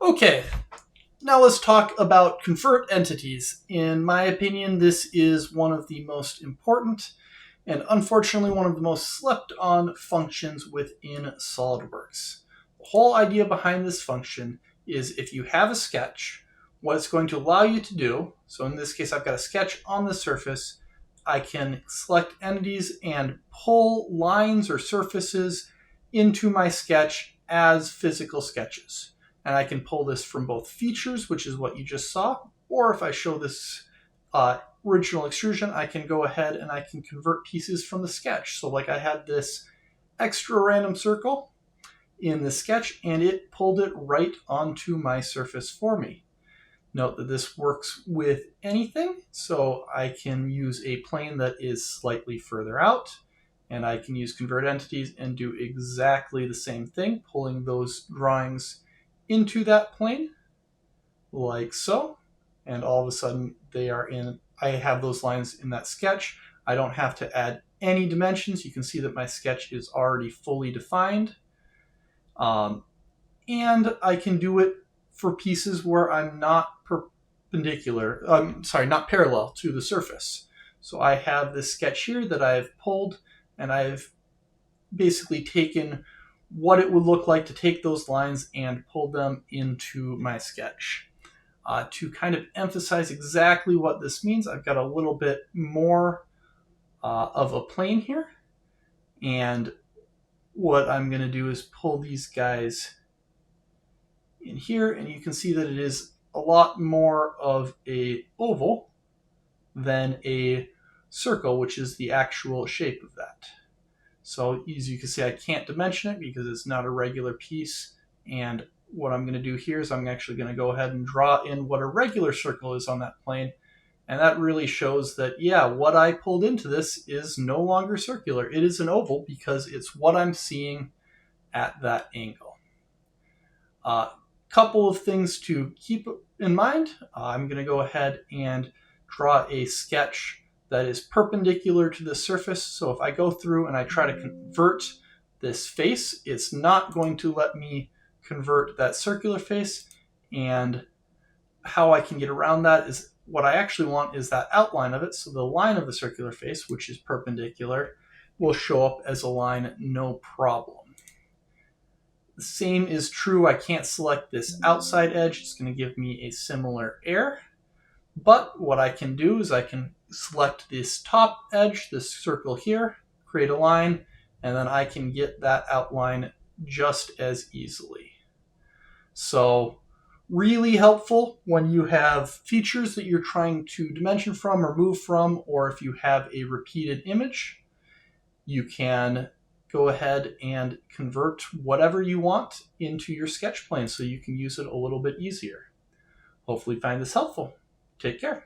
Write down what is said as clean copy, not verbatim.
Okay, now let's talk about convert entities. In my opinion, this is one of the most important and unfortunately one of the most slept on functions within SolidWorks. The whole idea behind this function is if you have a sketch, what it's going to allow you to do, so in this case I've got a sketch on the surface, I can select entities and pull lines or surfaces into my sketch as physical sketches. And I can pull this from both features, which is what you just saw, or if I show this original extrusion, I can go ahead and I can convert pieces from the sketch. So like I had this extra random circle in the sketch and it pulled it right onto my surface for me. Note that this works with anything, so I can use a plane that is slightly further out, and I can use convert entities and do exactly the same thing, pulling those drawings into that plane, like so, and all of a sudden they are in, I have those lines in that sketch. I don't have to add any dimensions. You can see that my sketch is already fully defined. And I can do it for pieces where I'm not not parallel to the surface. So I have this sketch here that I've pulled, and I've basically taken what it would look like to take those lines and pull them into my sketch. To kind of emphasize exactly what this means, I've got a little bit more of a plane here. And what I'm going to do is pull these guys in here, and you can see that it is a lot more of a oval than a circle, which is the actual shape of that. So as you can see, I can't dimension it because it's not a regular piece. And what I'm going to do here is I'm actually going to go ahead and draw in what a regular circle is on that plane. And that really shows that, yeah, what I pulled into this is no longer circular. It is an oval because it's what I'm seeing at that angle. Couple of things to keep in mind. I'm going to go ahead and draw a sketch that is perpendicular to the surface. So if I go through and I try to convert this face, it's not going to let me convert that circular face. And how I can get around that is what I actually want is that outline of it. So the line of the circular face, which is perpendicular, will show up as a line no problem. The same is true. I can't select this outside edge. It's going to give me a similar error. But what I can do is I can select this top edge, this circle here, create a line, and then I can get that outline just as easily. So really helpful when you have features that you're trying to dimension from or move from, or if you have a repeated image, you can go ahead and convert whatever you want into your sketch plane so you can use it a little bit easier. Hopefully you find this helpful. Take care.